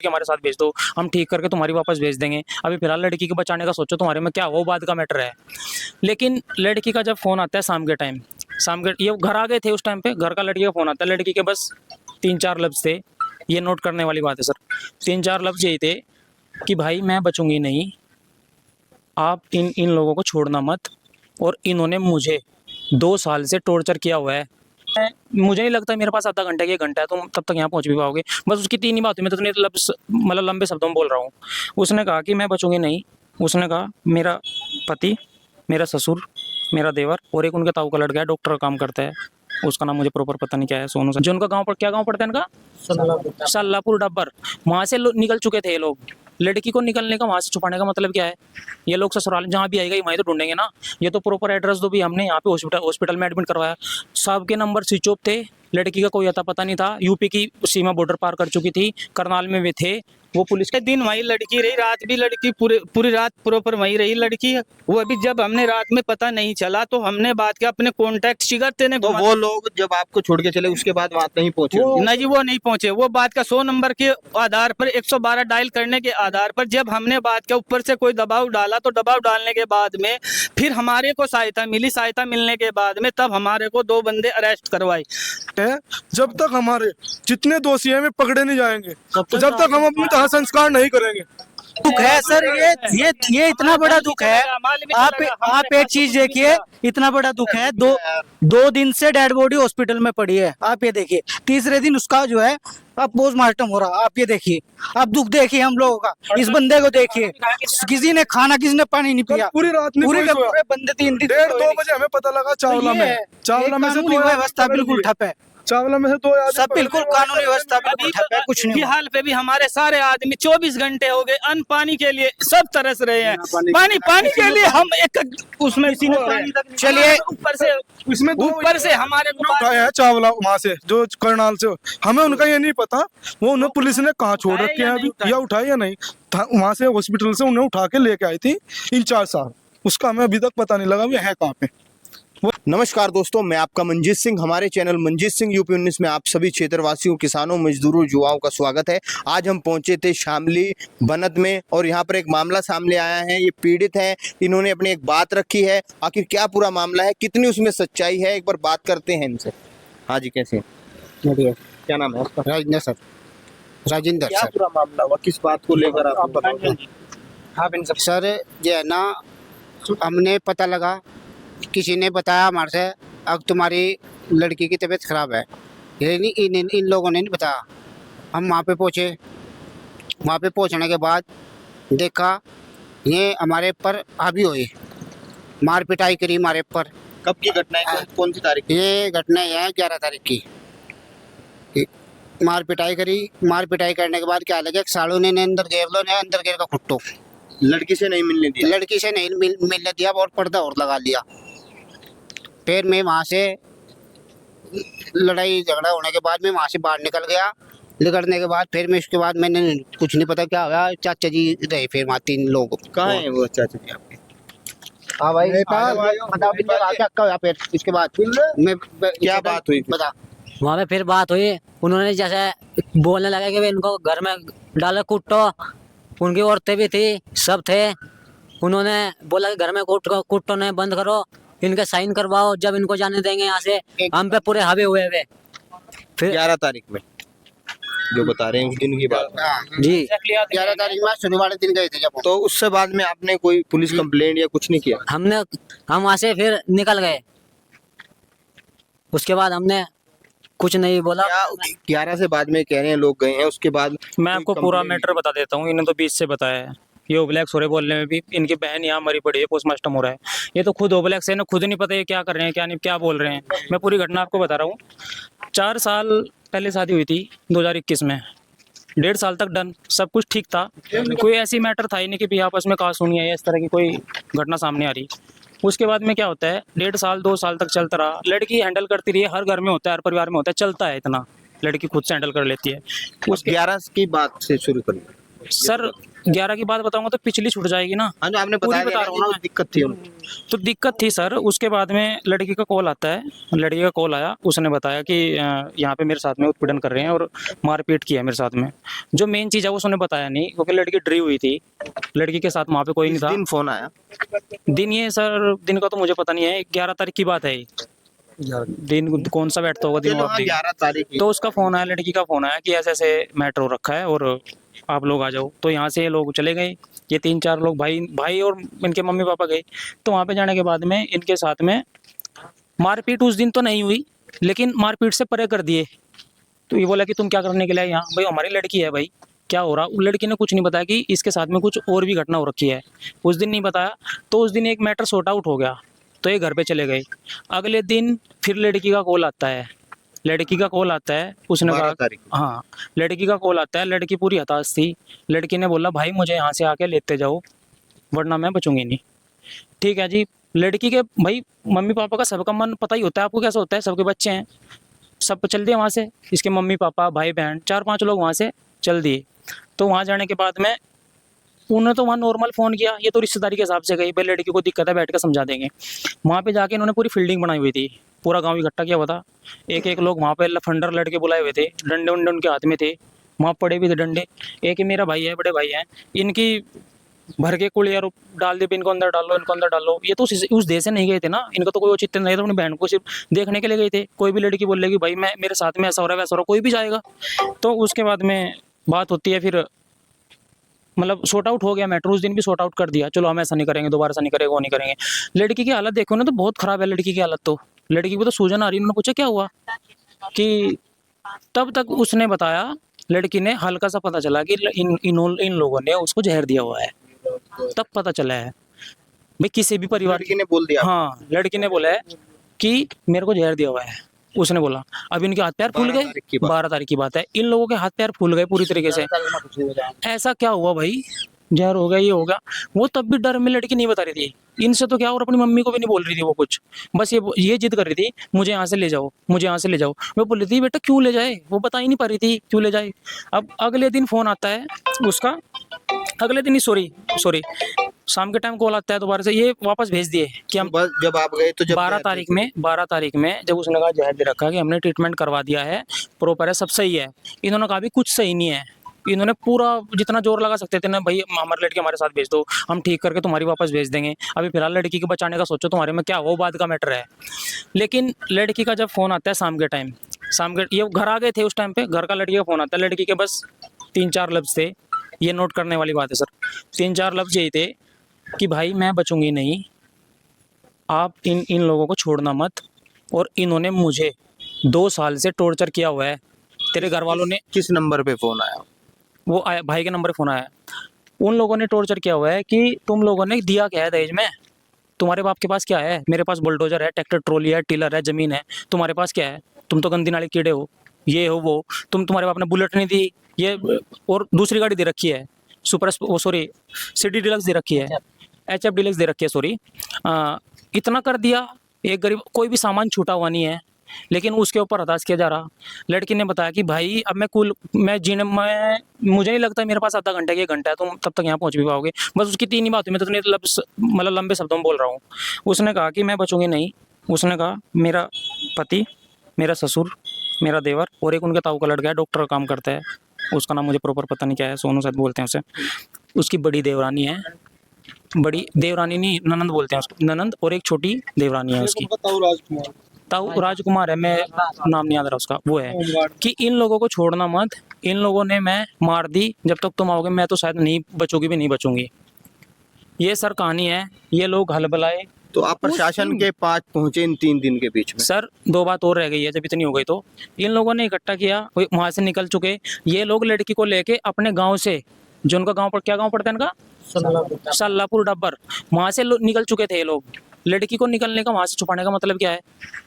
कि हमारे साथ भेज दो, हम ठीक करके तुम्हारी वापस भेज देंगे। अभी फिलहाल लड़की को बचाने का सोचो, तुम्हारे में क्या वो बात का मैटर है। लेकिन लड़की का जब फ़ोन आता है शाम के टाइम, शाम के ये घर आ गए थे उस टाइम पे, घर का लड़की का फ़ोन आता है, लड़की के बस 3-4 लफ्ज़ थे, ये नोट करने वाली बात है सर। 3-4 लफ्ज़ यही थे कि भाई मैं बचूँगी नहीं, आप इन इन लोगों को छोड़ना मत, और इन्होंने मुझे 2 साल से टॉर्चर किया हुआ है। मुझे नहीं लगता मेरे पास आधा घंटा की 1 घंटा है, तुम तब तक यहाँ पहुँच भी पाओगे। बस उसकी 3 ही बात हुई, मैं तो इतने लफ्ज़ मतलब लंबे शब्दों में बोल रहा हूँ। उसने कहा कि मैं बचूँगी नहीं, उसने कहा मेरा पति, मेरा ससुर, मेरा देवर और एक उनके ताऊ का लड़का है, डॉक्टर का काम करता है, उसका नाम मुझे प्रॉपर पता नहीं क्या है, सोनू सा जो उनका गाँव पर क्या गाँव पड़ता है इनका? सल्लापुर डब्बर। वहाँ से निकल चुके थे ये लोग। लड़की को निकलने का, वहाँ से छुपाने का मतलब क्या है? ये लोग ससुराल जहाँ भी आएगा वहीं तो ढूंढेंगे ना। ये तो प्रॉपर एड्रेस दो भी, हमने यहाँ पे हॉस्पिटल में एडमिट करवाया, सबके नंबर स्विच ऑफ थे, लड़की का कोई अता पता नहीं था। यूपी की सीमा बॉर्डर पार कर चुकी थी, करनाल में वे थे, वो पुलिस के दिन वही लड़की रही, रात भी लड़की पूरी रात प्रॉपर वही रही लड़की। वो अभी जब हमने रात में पता नहीं चला तो हमने बात किया, अपने कॉन्टेक्ट शिगर थे तो वो लोग जब आपको छोड़ के चले उसके बाद वहां नहीं पहुंचे? नहीं जी, वो नहीं पहुंचे। वो बात का 100 नंबर के आधार पर 112 डायल करने के आधार पर जब हमने बात किया, ऊपर से कोई दबाव डाला, तो दबाव डालने के बाद में फिर हमारे को सहायता मिली। सहायता मिलने के बाद में तब हमारे को 2 बंदे अरेस्ट करवाए। जब तक हमारे जितने दोषी हैं वे पकड़े नहीं जाएंगे, तो जब तक हम अपनी तह संस्कार नहीं करेंगे। दुख है सर, ये इतना बड़ा दुख है। आप एक चीज देखिए, इतना बड़ा दुख है। दो दिन से डेड बॉडी हॉस्पिटल में पड़ी है। आप ये देखिए, तीसरे दिन उसका जो है अब पोस्टमार्टम हो रहा। आप ये देखिए, आप दुख देखिए हम लोगों का। इस बंदे को देखिए, किसी ने खाना, किसी ने पानी नहीं पिया, पूरी रात में पूरे बंदे 1:30-2 बजे हमें पता लगा चावला में से व्यवस्था बिल्कुल ठप है। चावला में से 2 आदमी सब बिल्कुल कानूनी व्यवस्था बिल्कुल ठप है, कुछ नहीं। फिलहाल पे भी हमारे सारे आदमी 24 घंटे हो गए अन्न पानी के लिए सब तरस रहे हैं। पानी के लिए हम एक उसमें चलिए ऊपर से हमारे को उठाए हैं चावला वहाँ से, जो करनाल से। हमें उनका ये नहीं पता वो उन्हें पुलिस ने कहाँ छोड़ रखे हैं अभी, या उठाए या नहीं। वहाँ से हॉस्पिटल से उन्हें उठा के लेके आई थी इंचार्ज साहब, उसका हमें अभी तक पता नहीं लगा वो है कहाँ पे। नमस्कार दोस्तों, मैं आपका मंजीत सिंह। हमारे चैनल मंजीत सिंह यूपी 19 में आप सभी क्षेत्रवासियों, किसानों, मजदूरों, युवाओं का स्वागत है। आज हम पहुंचे थे शामली बनत में और यहाँ पर एक मामला सामने आया है। ये पीड़ित हैं, इन्होंने अपनी एक बात रखी है। आखिर क्या पूरा मामला है, कितनी उसमें सच्चाई है, एक बार बात करते हैं इनसे। हाँ जी, कैसे? क्या नाम है आपका? राजेंद्र सर। राजेंद्र क्या सर। पूरा मामला हुआ, किस बात को लेकर आप बताओ? सर ये है ना, हमने पता लगा, किसी ने बताया हमारे से, अब तुम्हारी लड़की की तबीयत खराब है। ये नहीं, इन लोगों ने नहीं बताया। हम वहाँ पे पहुँचे, वहाँ पे पहुँचने के बाद देखा ये हमारे पर हावी हुई, मार पिटाई करी हमारे पर। कब की घटना है, कौन सी तारीख? ये घटना है 11 तारीख की। मार पिटाई करी, मार पिटाई करने के बाद क्या लगे, साड़ू ने अंदर गेर का खुट्टो। लड़की से नहीं मिलने दिया? लड़की से नहीं मिलने दिया और पर्दा और लगा लिया। फिर मैं वहाँ से लड़ाई झगड़ा होने के बाद में वहाँ से बाहर निकल गया। निकलने के बाद फिर मैं उसके बाद मैंने कुछ नहीं पता क्या हुआ। चाचा जी रहे फिर वहाँ 3 लोग। कहाँ है वो चाचा जी आपके? हाँ भाई, फिर इसके बाद मैं क्या बात हुई? बता। वहाँ पे फिर बात हुई, उन्होंने जैसे बोलने लगा कि इनको घर में डाले कुट्टो, उनकी औरतें भी थी, सब थे। उन्होंने बोला कि घर में कुट्टो ने बंद करो, इनके साइन करवाओ, जब इनको जाने देंगे यहाँ से। हम पे पूरे हावी हुए वे। फिर 11 तारीख में जो बता रहे हैं उस दिन की बात जी, 11 तारीख में शनिवार दिन गए थे जब। तो उससे बाद में आपने कोई पुलिस कंप्लेंट या कुछ नहीं किया? हम वहाँ से फिर निकल गए। उसके बाद हमने कुछ नहीं बोला। 11 से बाद में कह रहे हैं लोग गए हैं, उसके बाद मैं आपको पूरा मैटर बता देता हूँ। इन्होंने तो 20 से बताया है। ये ओब्लैक्स हो रहे बोलने में भी, इनकी बहन यहाँ मरी पड़ी है, पोस्टमार्टम हो रहा है। ये तो खुद ओब्लैक्स है ना, खुद नहीं पता ये क्या कर रहे हैं, क्या नहीं, क्या बोल रहे हैं। मैं पूरी घटना आपको बता रहा हूँ। 4 साल पहले शादी हुई थी 2021 में, 1.5 साल तक डन, सब कुछ ठीक था। कोई ऐसी मैटर था ही नहीं कि भी आपस में कहा सुनी है, इस तरह की कोई घटना सामने आ रही। उसके बाद में क्या होता है, 1.5 साल 2 साल तक चलता रहा। लड़की हैंडल करती रही है, हर घर में होता है, हर परिवार में होता है, चलता है इतना, लड़की खुद से हैंडल कर लेती है। उस 11 की बात से शुरू करिए। सर 11 की बात बताऊंगा तो पिछली छूट जाएगी ना। हाँ, जो आपने पूरी बताया बता था रहा हूँ ना ना कि दिक्कत थी उनको। तो दिक्कत थी सर। उसके बाद में लड़की का कॉल आता है, लड़की का कॉल आया, उसने बताया कि यहाँ पे मेरे साथ में उत्पीड़न कर रहे हैं और मारपीट किया मेरे साथ में। जो मेन चीज़ है वो उसने बताया नहीं, क्योंकि लड़की डरी हुई थी, लड़की के साथ वहाँ पे कोई नहीं इस था। दिन फोन आया। दिन ये सर, दिन का तो मुझे पता नहीं है, 11 तारीख की बात है ये। दिन कौन सा बैठता होगा दिन चलो आप हाँ, देखिए। 11 तारीख की। तो उसका फोन आया, लड़की का फोन आया कि ऐसे ऐसे मैटर हो रखा है और आप लोग आ जाओ। तो यहाँ से ये लोग चले गए, ये 3-4 लोग, भाई और इनके मम्मी पापा गए। तो वहाँ पे जाने के बाद में इनके साथ में मारपीट उस दिन तो नहीं हुई, लेकिन मारपीट से परे कर दिए। तो ये बोला कि तुम क्या करने के लिए यहाँ? भाई हमारी लड़की है, भाई क्या हो रहा। उस लड़की ने कुछ नहीं बताया कि इसके साथ में कुछ और भी घटना हो रखी है, उस दिन नहीं बताया। तो उस दिन एक मैटर सॉर्ट आउट हो गया, तो ये घर पे चले गए। अगले दिन फिर लड़की का कॉल आता है, लड़की का कॉल आता है, उसने 12 कहा तारीख को। हाँ, लड़की का कॉल आता है। लड़की पूरी हताश थी। लड़की ने बोला भाई मुझे यहाँ से आके लेते जाओ, वरना मैं बचूंगी नहीं। ठीक है जी। लड़की के भाई मम्मी पापा का सबका मन पता ही होता है, आपको कैसा होता है, सबके बच्चे हैं, सब चल दिए वहाँ से। इसके मम्मी पापा भाई बहन 4-5 लोग वहाँ से चल दिए। तो वहाँ जाने के बाद में उन्होंने तो वहाँ नॉर्मल फ़ोन किया, ये तो रिश्तेदारी के हिसाब से गई, भाई लड़की को दिक्कत है बैठ कर समझा देंगे। वहाँ पे जाके इन्होंने पूरी फील्डिंग बनाई हुई थी, पूरा गांव इकट्ठा किया हुआ था। एक लोग वहाँ पे लफंडर लड़के बुलाए हुए थे, डंडे उंडे उनके हाथ में थे, वहाँ पड़े भी थे डंडे। एक ही मेरा भाई है, बड़े भाई हैं, इनकी भर के कुड़िया डाल दे, इनको अंदर डालो, इनको अंदर डालो। ये तो उस देश से नहीं गए थे ना, इनका तो कोई औचित्य नहीं था, अपनी बहन को सिर्फ देखने के लिए गए थे। कोई भी लड़की बोलेगी भाई मैं मेरे साथ में ऐसा हो रहा है वैसा हो रहा है, कोई भी जाएगा। तो उसके बाद में बात होती है, फिर मतलब सॉर्ट आउट हो गया मैटर। उस दिन भी सॉर्ट आउट कर दिया, चलो हम ऐसा नहीं करेंगे, दोबारा ऐसा नहीं करेंगे, वो नहीं करेंगे। लड़की की हालत देखो ना, तो बहुत खराब है लड़की की हालत। तो लड़की को तो सूजन आ रही है। उन्होंने पूछा क्या हुआ, कि तब तक उसने बताया, लड़की ने हल्का सा पता चला कि इन लोगों ने उसको जहर दिया हुआ है। तब पता चला है भाई, किसी भी परिवार लड़की ने बोल दिया। हाँ, लड़की ने बोला है कि मेरे को जहर दिया हुआ है, उसने बोला। अब इनके हाथ पैर फूल 12 गए। तारीख की बात। 12 तारीख की बात है, इन लोगों के हाथ पैर फूल गए पूरी तरीके से। ऐसा क्या हुआ भाई, जहर हो गया, ये हो गया। वो तब भी डर में लड़की नहीं बता रही थी इनसे तो क्या, और अपनी मम्मी को भी नहीं बोल रही थी वो कुछ। बस ये जिद कर रही थी, मुझे यहाँ से ले जाओ, मुझे यहाँ से ले जाओ। मैं बोल रही थी बेटा क्यों ले जाए, वो बता ही नहीं पा रही थी क्यों ले जाए। अब अगले दिन फोन आता है उसका, अगले दिन ही सॉरी शाम के टाइम कॉल आता है दोबारा से, ये वापस भेज दिए कि हम बस जब आप गए तो जब 12 तारीख में जब उसने कहा जहर दे रखा है, कि हमने ट्रीटमेंट करवा दिया है, प्रॉपर है, सब सही है। इन्होंने कहा भी कुछ सही नहीं है। इन्होंने पूरा जितना जोर लगा सकते थे ना, भाई हमारी लड़की हमारे साथ भेज दो, हम ठीक करके तुम्हारी वापस भेज देंगे, अभी फिलहाल लड़की को बचाने का सोचो, तुम्हारे में क्या वो बात का मैटर है। लेकिन लड़की का जब फ़ोन आता है शाम के ये घर आ गए थे उस टाइम पे, घर का लड़की का फ़ोन आता है। लड़की के बस 3-4 लफ्ज़ थे, ये नोट करने वाली बात है सर। 3-4 लफ्ज़ यही थे कि भाई मैं बचूंगी नहीं, आप इन लोगों को छोड़ना मत, और इन्होंने मुझे 2 साल से टॉर्चर किया हुआ है। तेरे घर वालों ने, किस नंबर पे फोन आया? वो आया भाई के नंबर पे फ़ोन आया, उन लोगों ने टॉर्चर किया हुआ है कि तुम लोगों ने दिया क्या है दहेज में, तुम्हारे बाप के पास क्या है, मेरे पास बुलडोजर है, ट्रैक्टर ट्रॉली है, टिलर है, ज़मीन है, तुम्हारे पास क्या है, तुम तो गंदी नाली कीड़े हो, ये हो वो, तुम्हारे बाप ने बुलेट नहीं दी, ये और दूसरी गाड़ी दे रखी है, सिटी डीलक्स दे रखी है, HF डीलक्स दे रखी है, इतना कर दिया। एक गरीब कोई भी सामान छूटा हुआ नहीं है, लेकिन उसके ऊपर हताश किया जा रहा। लड़की ने बताया कि भाई अब मुझे नहीं लगता मेरे पास आधा घंटा 1 घंटा है, तुम तब तक यहाँ पहुँच भी पाओगे। बस उसकी 3 ही बात हुई, मैं तो मतलब लंबे शब्दों में बोल रहा हूँ। उसने कहा कि मैं बचूंगी नहीं। उसने कहा मेरा पति, मेरा ससुर, मेरा देवर और एक उनके ताऊ का लड़का है, डॉक्टर का काम करता है, उसका नाम मुझे प्रॉपर पता नहीं क्या है, सोनू शायद बोलते हैं उसे। उसकी बड़ी देवरानी है, बड़ी देवरानी नहीं ननंद बोलते हैं उसको, ननंद, और एक छोटी देवरानी है उसकी, ताऊ राजकुमार है, मैं नाम नहीं याद रहा उसका, वो है। कि इन लोगों को छोड़ना मत, इन लोगों ने मैं मार दी, जब तक तुम आओगे मैं तो शायद नहीं बचूंगी भी नहीं बचूंगी। ये सर कहानी है। ये लोग हल बलाए। तो आप प्रशासन के पास पहुंचे इन 3 दिन के बीच में? सर 2 बात और रह गई है, जब इतनी हो गई तो इन लोगों ने इकट्ठा किया, वहां से निकल चुके ये लोग लड़की को लेके अपने गांव से, जो उनका गांव पर क्या गांव पड़ता है इनका, सल्लापुर डब्बर, वहां से निकल चुके थे ये लोग। लड़की को निकलने का, वहां से छुपाने का मतलब क्या है,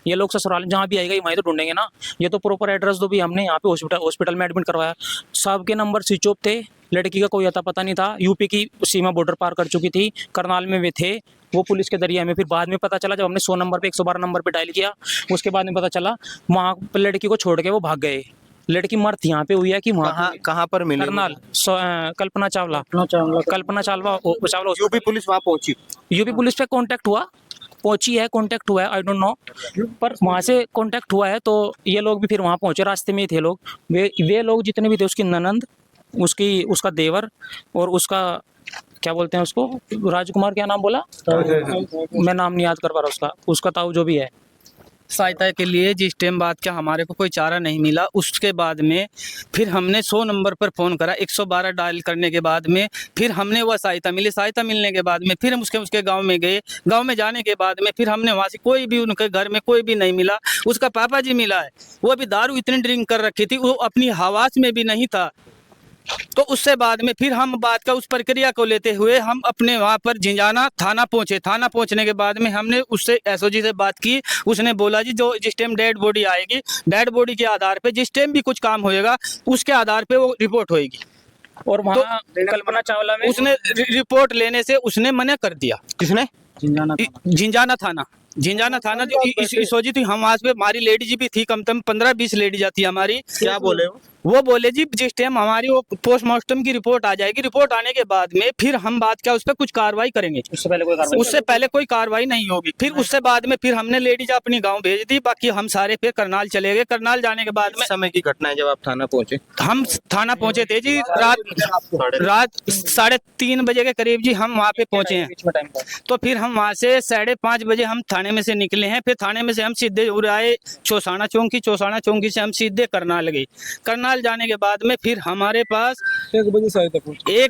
ये लोग ससुराल जहाँ भी आएगा वहीं तो ढूंढेंगे ना। ये तो प्रॉपर एड्रेस दो भी, हमने यहाँ पे हॉस्पिटल में एडमिट करवाया, सबके नंबर स्विच ऑफ थे, लड़की का कोई अता पता नहीं था। यूपी की सीमा बॉर्डर पार कर चुकी थी, करनाल में वे थे, वो पुलिस के दरिया में। फिर बाद में पता चला, जब हमने 100 नंबर पे 112 नंबर पे डायल किया, उसके बाद में पता चला वहाँ पर लड़की को छोड़ के वो भाग गए। लड़की मर्द यहाँ पे हुई है कि वहाँ कहाँ पर मिले? करनाल कल्पना चावला चावला यूपी पुलिस वहाँ पहुंची? यूपी पुलिस पे कांटेक्ट हुआ, पहुंची है, कांटेक्ट हुआ है, आई डोंट नो, पर वहाँ से कांटेक्ट हुआ है तो ये लोग भी फिर वहाँ पहुंचे, रास्ते में ही थे लोग, वे लोग जितने भी थे, उसकी ननंद, उसका देवर और उसका क्या बोलते हैं उसको, राजकुमार, क्या नाम बोला, मैं नाम नहीं याद कर पा रहा उसका ताऊ जो भी है। सहायता के लिए जिस टाइम बाद का हमारे को कोई चारा नहीं मिला, उसके बाद में फिर हमने 100 नंबर पर फ़ोन करा, 112 डायल करने के बाद में फिर हमने वह सहायता मिली। सहायता मिलने के बाद में फिर हम उसके गांव में गए। गांव में जाने के बाद में फिर हमने वहाँ से कोई भी उनके घर में कोई भी नहीं मिला। उसका पापा जी मिला है, वो अभी दारू इतनी ड्रिंक कर रखी थी, वो अपनी हवास में भी नहीं था। तो उससे बाद में फिर हम बात का उस प्रक्रिया को लेते हुए हम अपने वहाँ पर झिंझाना थाना पहुँचे। थाना पहुँचने के बाद में हमने उससे एसओजी से बात की। उसने बोला जी जो जिस टाइम डेड बॉडी आएगी, डेड बॉडी के आधार पे जिस टाइम भी कुछ काम होएगा उसके आधार पे वो रिपोर्ट होएगी। और वहाँ कल्पना चावला में उसने रिपोर्ट लेने से उसने मना कर दिया। किसने? झिंझाना थाना जो एसओजी थी, हम वहाँ पे हमारी लेडी जी भी थी, कम से कम 15-20 लेडी आती हमारी। क्या बोले वो बोले जी जिस टाइम हमारी वो पोस्टमार्टम की रिपोर्ट आ जाएगी, रिपोर्ट आने के बाद में फिर हम बात क्या उस पर कुछ कार्रवाई करेंगे, उससे पहले कोई कार्रवाई नहीं होगी। फिर उससे बाद में फिर हमने लेडीज अपनी गांव भेज दी, बाकी हम सारे फिर करनाल चले गए। करनाल जाने के बाद में समय की घटना है जब आप थाना पहुंचे? हम थाना पहुंचे थे जी रात 3:30 बजे के करीब जी हम वहाँ पे पहुंचे हैं। तो फिर हम वहाँ से 5:30 बजे हम थाने में से निकले हैं। फिर थाने में से हम सीधे उड़ाए चौसाना चौकी से हम सीधे करनाल गए। करनाल जाने के बाद में फिर हमारे पास 1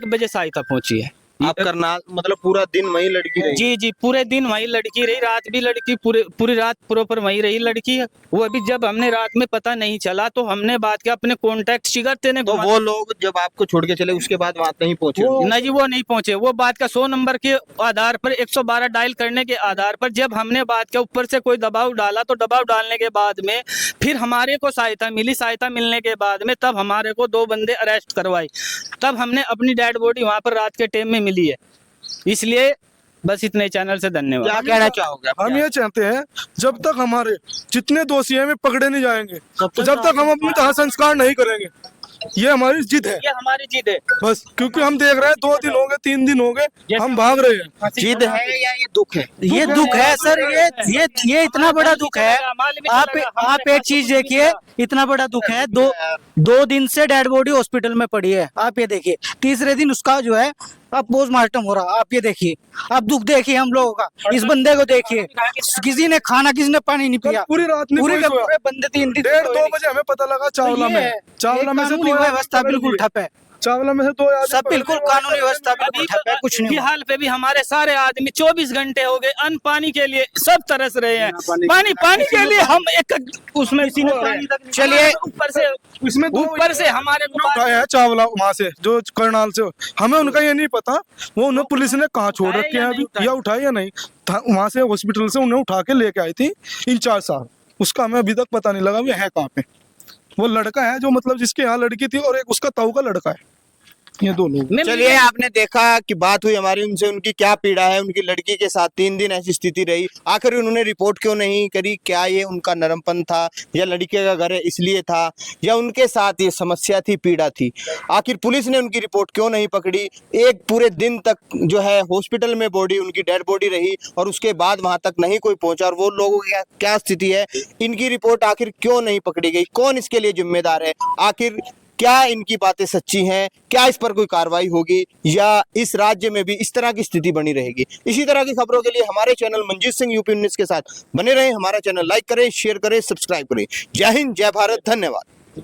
बजे सहायता पहुंची है। आप करनाल मतलब पूरा दिन वही लड़की रही? जी पूरे दिन वही लड़की रही, रात भी लड़की पूरी रात प्रॉपर वही रही लड़की। वो अभी जब हमने रात में पता नहीं चला तो हमने बात किया अपने कॉन्टेक्ट शिगरते ने। तो वो लोग जब आपको छोड़ के चले उसके बाद वहां नहीं पहुंचे? नहीं जी वो नहीं पहुंचे। वो बात का 100 नंबर के आधार पर 112 डायल करने के आधार पर जब हमने बात किया, ऊपर से कोई दबाव डाला, तो दबाव डालने के बाद में फिर हमारे को सहायता मिली। सहायता मिलने के बाद में तब हमारे को 2 बंदे अरेस्ट करवाए। तब हमने अपनी डेड बॉडी वहां पर रात के टाइम में मिली है। इसलिए बस इतने चैनल से धन्यवाद। क्या कहना चाहोगे? हम ये चाहते हैं जब तक हमारे जितने दोषी हैं वे पकड़े नहीं जाएंगे, तो जब तक हम अपने दाह संस्कार नहीं करेंगे, ये हमारी जिद है। ये हमारी जिद है बस, क्योंकि हम देख रहे हैं 2 दिन हो गए, 3 दिन हो गए, हम भाग रहे हैं। जिद है या ये दुख है? ये दुख है सर, ये इतना बड़ा दुख है। आप एक चीज देखिए, इतना बड़ा दुख है। 2 दिन से डेड बॉडी हॉस्पिटल में पड़ी है। आप ये देखिए, तीसरे दिन उसका जो है अब पोस्टमार्टम हो रहा। आप ये देखिए, आप दुख देखिए हम लोगों का। इस बंदे को देखिए, किसी ने खाना, किसी ने पानी नहीं पिया, पूरी रात नहीं पूरे कोई सोया। पूरे बंदे 3 दिन 1:30-2 बजे हमें पता लगा चावला में से कानूनी व्यवस्था बिल्कुल ठप है। चावला में से 2 आदमी सब बिल्कुल कानूनी व्यवस्था बिल्कुल ठप है, कुछ नहीं हुआ। फिलहाल पे भी हमारे सारे आदमी 24 घंटे हो गए अन्न पानी के लिए सब तरस रहे हैं। पानी के लिए हम एक उसमें चलिए ऊपर से हमारे को उठाए हैं चावला वहाँ से, जो करनाल से। हमें उनका ये नहीं पता वो उन्हें पुलिस ने कहाँ छोड़ रखे हैं अभी, या उठाए या नहीं। वहाँ से हॉस्पिटल से उन्हें उठा के लेके आई थी इंचार्ज साहब, उसका हमें अभी तक पता नहीं लगा वो है कहाँ पे। वो लड़का है जो मतलब जिसके यहाँ लड़की थी, और एक उसका ताऊ का लड़का है, ये 2 लोग। चलिए, आपने देखा कि बात हुई हमारी उनसे, उनकी क्या पीड़ा है। उनकी लड़की के साथ 3 दिन ऐसी स्थिति रही। आखिर उन्होंने रिपोर्ट क्यों नहीं करी? क्या ये उनका नरमपन था, या लड़के का घर है इसलिए था, या उनके साथ ये समस्या थी, पीड़ा थी? आखिर पुलिस ने उनकी रिपोर्ट क्यों नहीं पकड़ी? एक पूरे दिन तक जो है हॉस्पिटल में बॉडी, उनकी डेड बॉडी रही, और उसके बाद वहां तक नहीं कोई पहुंचा। और वो लोगों की क्या स्थिति है, इनकी रिपोर्ट आखिर क्यों नहीं पकड़ी गई? कौन इसके लिए जिम्मेदार है? आखिर क्या इनकी बातें सच्ची हैं? क्या इस पर कोई कार्रवाई होगी, या इस राज्य में भी इस तरह की स्थिति बनी रहेगी? इसी तरह की खबरों के लिए हमारे चैनल मंजीत सिंह यूपी 19 के साथ बने रहें। हमारा चैनल लाइक करें, शेयर करें, सब्सक्राइब करें। जय हिंद, जय भारत, धन्यवाद।